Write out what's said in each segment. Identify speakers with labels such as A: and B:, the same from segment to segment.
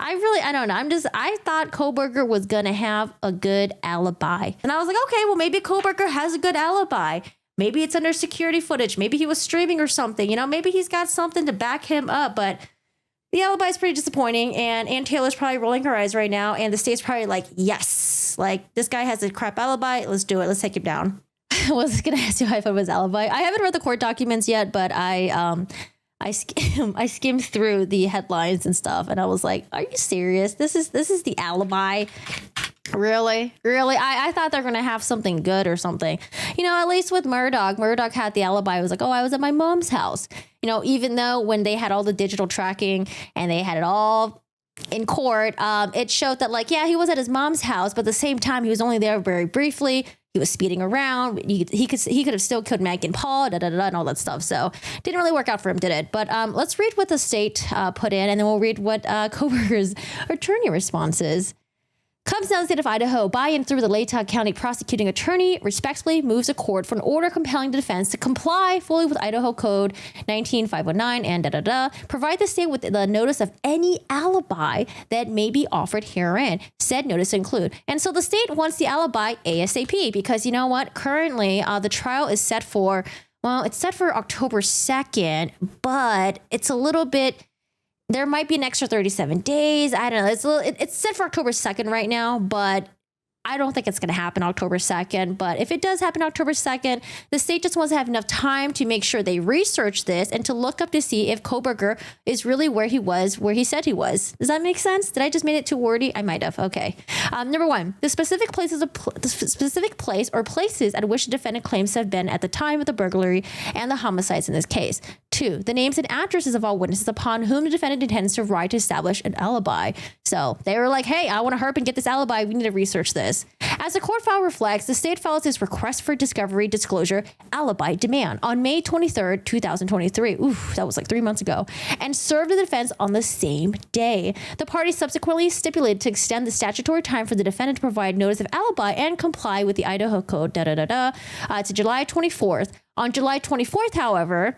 A: I don't know. I thought Kohberger was going to have a good alibi. And I was like, okay, well, maybe Kohberger has a good alibi. Maybe it's under security footage. Maybe he was streaming or something. Maybe he's got something to back him up. But the alibi is pretty disappointing. And Ann Taylor's probably rolling her eyes right now. And the state's probably like, yes, like this guy has a crap alibi. Let's do it. Let's take him down. I was going to ask you how I thought his alibi. I haven't read the court documents yet, but I skimmed through the headlines and stuff. And I was like, are you serious? This is the alibi. Really? I thought they're going to have something good or something. At least with Murdaugh had the alibi. It was like, oh, I was at my mom's house. Even though when they had all the digital tracking and they had it all in court, it showed that like, yeah, he was at his mom's house, but at the same time, he was only there very briefly. He was speeding around. He could have still killed Megan Paul, and all that stuff. So didn't really work out for him, did it? But let's read what the state put in, and then we'll read what Kohberger's attorney response is. Comes down to the state of Idaho, by and through the Latah County prosecuting attorney respectfully moves a court for an order compelling the defense to comply fully with Idaho Code 19519 and provide the state with the notice of any alibi that may be offered herein. Said notice include. And so the state wants the alibi ASAP because you know what? Currently, the trial is set for, it's set for October 2nd, but it's a little bit. There might be an extra 37 days. I don't know. It's set for October 2nd right now, but I don't think it's going to happen October 2nd. But if it does happen October 2nd, the state just wants to have enough time to make sure they research this and to look up to see if Kohberger is really where he said he was. Does that make sense? Did I just make it too wordy? I might have. Okay. Number one, the specific place or places at which the defendant claims to have been at the time of the burglary and the homicides in this case. 2, the names and addresses of all witnesses upon whom the defendant intends to rely to establish an alibi. So they were like, hey, I want to hurry and get this alibi. We need to research this. As the court file reflects, the state files its request for discovery disclosure alibi demand on May 23rd, 2023. Oof, that was like 3 months ago. And served the defense on the same day. The parties subsequently stipulated to extend the statutory time for the defendant to provide notice of alibi and comply with the Idaho Code to July 24th. On July 24th, however,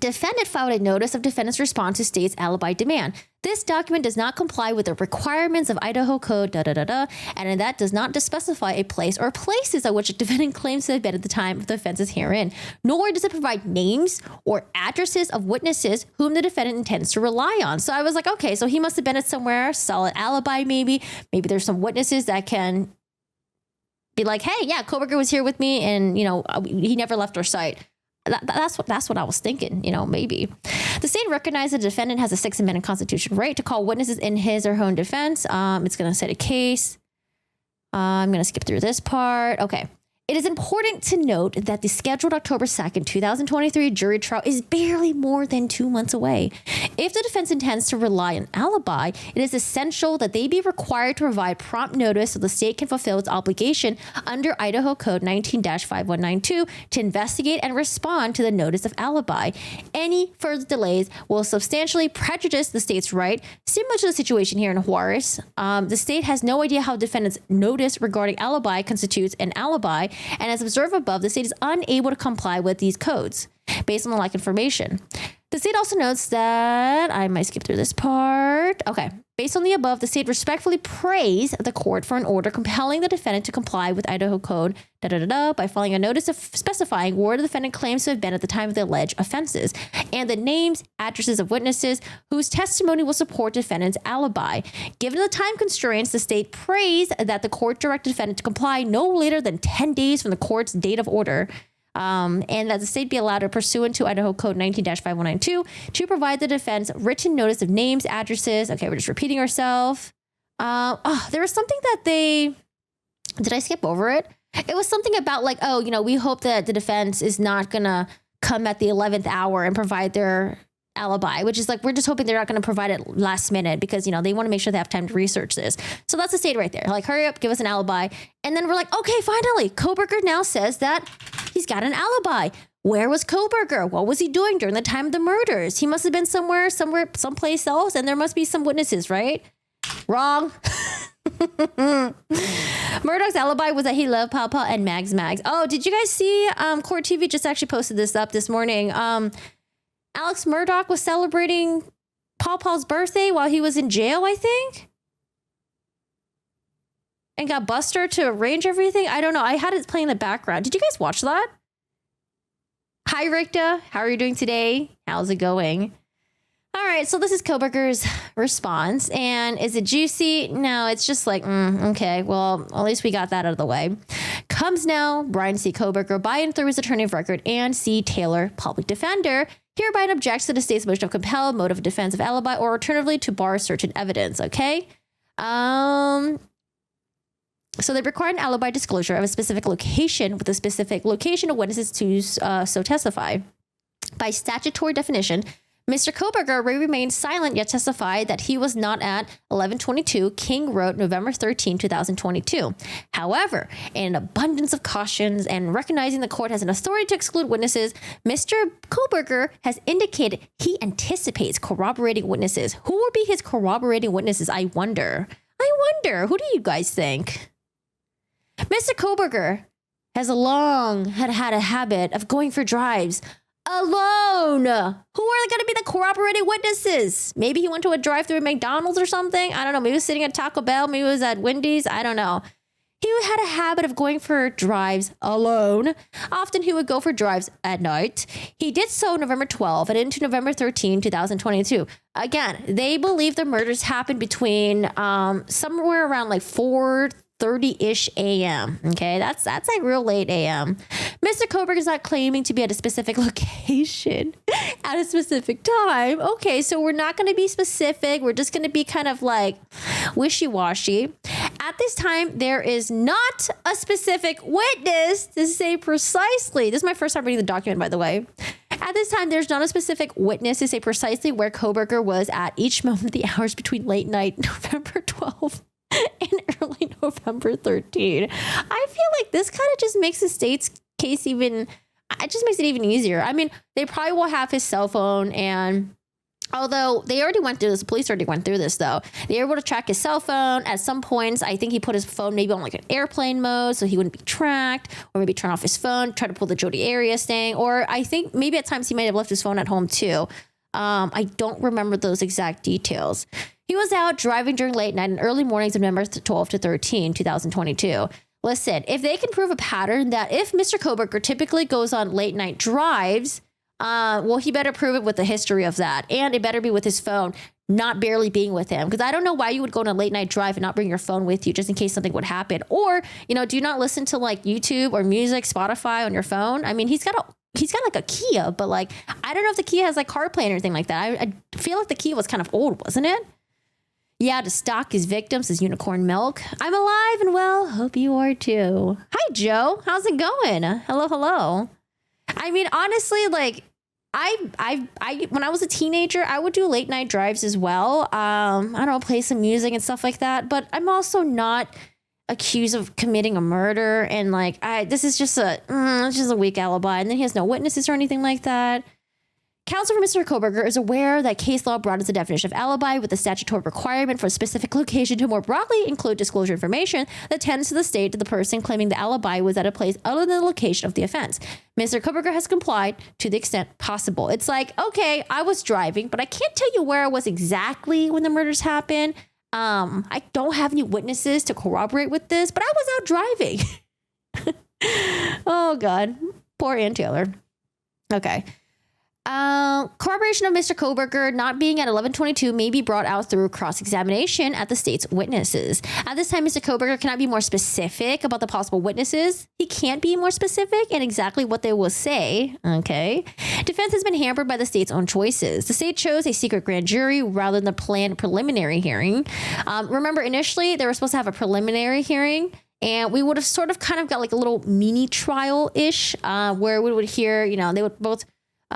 A: defendant filed a notice of defendant's response to state's alibi demand. This document does not comply with the requirements of Idaho Code, and that does not specify a place or places at which a defendant claims to have been at the time of the offenses herein, nor does it provide names or addresses of witnesses whom the defendant intends to rely on. So I was like, okay, so he must have been at somewhere, solid alibi maybe. Maybe there's some witnesses that can be like, hey, yeah, Kohberger was here with me and, he never left our site. That's what I was thinking, maybe. The state recognized the defendant has a Sixth Amendment constitutional right to call witnesses in his or her own defense. It's going to set a case. I'm going to skip through this part. Okay. It is important to note that the scheduled October 2nd, 2023 jury trial is barely more than 2 months away. If the defense intends to rely on alibi, it is essential that they be required to provide prompt notice so the state can fulfill its obligation under Idaho Code 19-5192 to investigate and respond to the notice of alibi. Any further delays will substantially prejudice the state's right, similar to the situation here in Juarez. The state has no idea how defendant's notice regarding alibi constitutes an alibi, and as observed above, the state is unable to comply with these codes based on the lack of information. The state also notes that, I might skip through this part. Okay. Based on the above, the state respectfully prays the court for an order compelling the defendant to comply with Idaho Code by filing a notice of specifying where the defendant claims to have been at the time of the alleged offenses and the names, addresses of witnesses whose testimony will support defendant's alibi. Given the time constraints, the state prays that the court direct the defendant to comply no later than 10 days from the court's date of order. And that the state be allowed to pursuant to Idaho Code 19-5192 to provide the defense written notice of names, addresses. Okay, we're just repeating ourselves. There was something that did I skip over it? It was something about like, we hope that the defense is not going to come at the 11th hour and provide their alibi, which is like, we're just hoping they're not going to provide it last minute because, they want to make sure they have time to research this. So that's the state right there. Like, hurry up, give us an alibi. And then we're like, okay, finally, Kohberger now says that he's got an alibi. Where was Kohberger? What was he doing during the time of the murders? He must have been someplace else, and there must be some witnesses, right? Wrong. Murdaugh's alibi was that he loved Papa and Mags. Oh, did you guys see? Court TV just actually posted this up this morning. Alex Murdaugh was celebrating Paul's birthday while he was in jail, I think. And got Buster to arrange everything. I don't know. I had it playing in the background. Did you guys watch that? Hi, Rikta. How are you doing today? How's it going? All right, so this is Kohberger's response. And is it juicy? No, it's just like, okay, well, at least we got that out of the way. Comes now, Bryan C. Kohberger, by and through his attorney of record, and C. Taylor, public defender, hereby objects to the state's motion of compel, motive of defense of alibi, or alternatively to bar certain evidence, okay? So they require an alibi disclosure of a specific location with a specific location of witnesses to so testify. By statutory definition, Mr. Kohberger remained silent yet testified that he was not at 1122 King Road, November 13, 2022. However, in an abundance of cautions and recognizing the court has an authority to exclude witnesses, Mr. Kohberger has indicated he anticipates corroborating witnesses. Who will be his corroborating witnesses? I wonder. Who do you guys think? Mr. Kohberger has had a habit of going for drives alone. Who are going to be the corroborating witnesses? Maybe he went to a drive-thru at McDonald's or something. I don't know. Maybe he was sitting at Taco Bell. Maybe he was at Wendy's. I don't know. He had a habit of going for drives alone. Often he would go for drives at night. He did so November 12 and into November 13, 2022. Again, they believe the murders happened between somewhere around like 4:30-ish a.m. Okay, that's like real late a.m. Mr. Kohberger is not claiming to be at a specific location at a specific time. Okay, so we're not going to be specific. We're just going to be kind of like wishy-washy. At this time, there is not a specific witness to say precisely. This is my first time reading the document, by the way. At this time, there's not a specific witness to say precisely where Kohberger was at each moment of the hours between late night November 12th in early November 13. I feel like this kind of just makes the state's case it just makes it even easier. I mean, they probably will have his cell phone, and although they already went through this, the police already went through this though. They were able to track his cell phone. At some points, I think he put his phone maybe on like an airplane mode so he wouldn't be tracked, or maybe turn off his phone, try to pull the Jodi Arias thing, or I think maybe at times he might have left his phone at home too. I don't remember those exact details. He was out driving during late night and early mornings of November 12 to 13, 2022. Listen, if they can prove a pattern that if Mr. Kohberger typically goes on late night drives, well, he better prove it with the history of that. And it better be with his phone, not barely being with him. Because I don't know why you would go on a late night drive and not bring your phone with you just in case something would happen. Or, do you not listen to like YouTube or music, Spotify on your phone? I mean, he's got like a Kia, but like, I don't know if the Kia has like CarPlay or anything like that. I feel like the Kia was kind of old, wasn't it? Yeah, to stalk his victims is unicorn milk. I'm alive and well. Hope you are too. Hi, Joe. How's it going? Hello. I mean, honestly, like I when I was a teenager, I would do late night drives as well. I don't know, play some music and stuff like that. But I'm also not accused of committing a murder. And like, this is just it's just a weak alibi. And then he has no witnesses or anything like that. Counsel for Mr. Kohberger is aware that case law broadens the definition of alibi with the statutory requirement for a specific location to more broadly include disclosure information that tends to the state that the person claiming the alibi was at a place other than the location of the offense. Mr. Kohberger has complied to the extent possible. It's like, okay, I was driving, but I can't tell you where I was exactly when the murders happened. I don't have any witnesses to corroborate with this, but I was out driving. Oh, God. Poor Ann Taylor. Okay. Corroboration of Mr. Kohberger not being at 1122 may be brought out through cross-examination at the state's witnesses. At this time, Mr. Kohberger cannot be more specific about the possible witnesses. He can't be more specific in exactly what they will say. Okay. Defense has been hampered by the state's own choices. The state chose a secret grand jury rather than the planned preliminary hearing. Remember, initially, they were supposed to have a preliminary hearing, and we would have sort of kind of got like a little mini trial-ish where we would hear, they would both...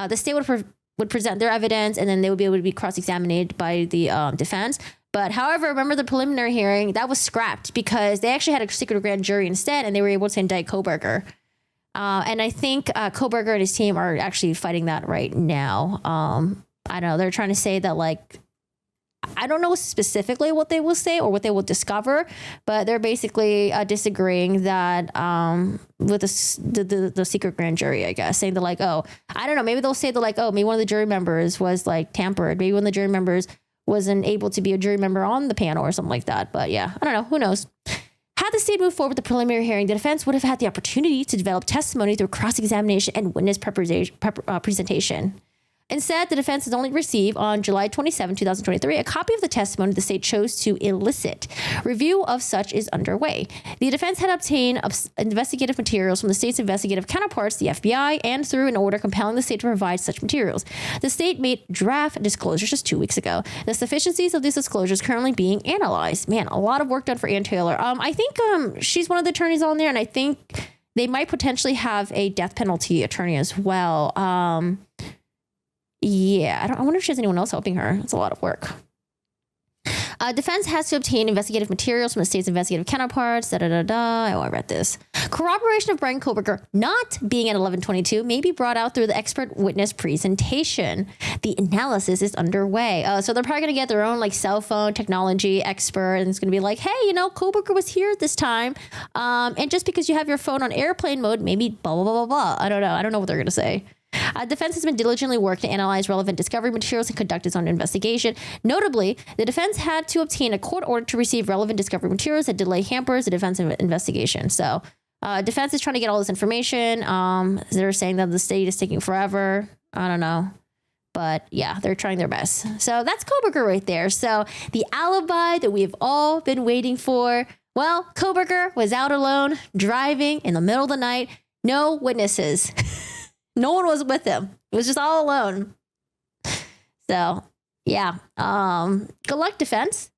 A: the state would present their evidence, and then they would be able to be cross-examined by the defense. But however, remember the preliminary hearing, that was scrapped because they actually had a secret grand jury instead, and they were able to indict Kohberger. And I think Kohberger and his team are actually fighting that right now. I don't know. They're trying to say that like I don't know specifically what they will say or what they will discover, but they're basically disagreeing that with the secret grand jury, I guess, saying that like, oh, I don't know, maybe they'll say that like, oh, maybe one of the jury members was like tampered. Maybe one of the jury members wasn't able to be a jury member on the panel or something like that. But yeah, I don't know. Who knows? Had the state moved forward with the preliminary hearing, the defense would have had the opportunity to develop testimony through cross-examination and witness presentation. Instead, the defense has only received on July 27, 2023, a copy of the testimony the state chose to elicit. Review of such is underway. The defense had obtained investigative materials from the state's investigative counterparts, the FBI, and through an order compelling the state to provide such materials. The state made draft disclosures just 2 weeks ago. The sufficiencies of these disclosures currently being analyzed. Man, a lot of work done for Ann Taylor. I think she's one of the attorneys on there, and I think they might potentially have a death penalty attorney as well. Yeah, I wonder if she has anyone else helping her. It's a lot of work. Defense has to obtain investigative materials from the state's investigative counterparts. I read this. Corroboration of Bryan Kohberger not being at 1122 may be brought out through the expert witness presentation. The analysis is underway. So they're probably going to get their own like cell phone technology expert, and it's going to be like, hey, Kohberger was here at this time. And just because you have your phone on airplane mode, maybe blah, blah, blah, blah, blah. I don't know. I don't know what they're going to say. Defense has been diligently working to analyze relevant discovery materials and conduct its own investigation. Notably, the defense had to obtain a court order to receive relevant discovery materials that delay hampers the defense investigation. So defense is trying to get all this information. They're saying that the state is taking forever. I don't know. But yeah, they're trying their best. So that's Kohberger right there. So the alibi that we've all been waiting for. Well, Kohberger was out alone, driving in the middle of the night. No witnesses. No one was with him. It was just all alone. So, yeah. Good luck, defense.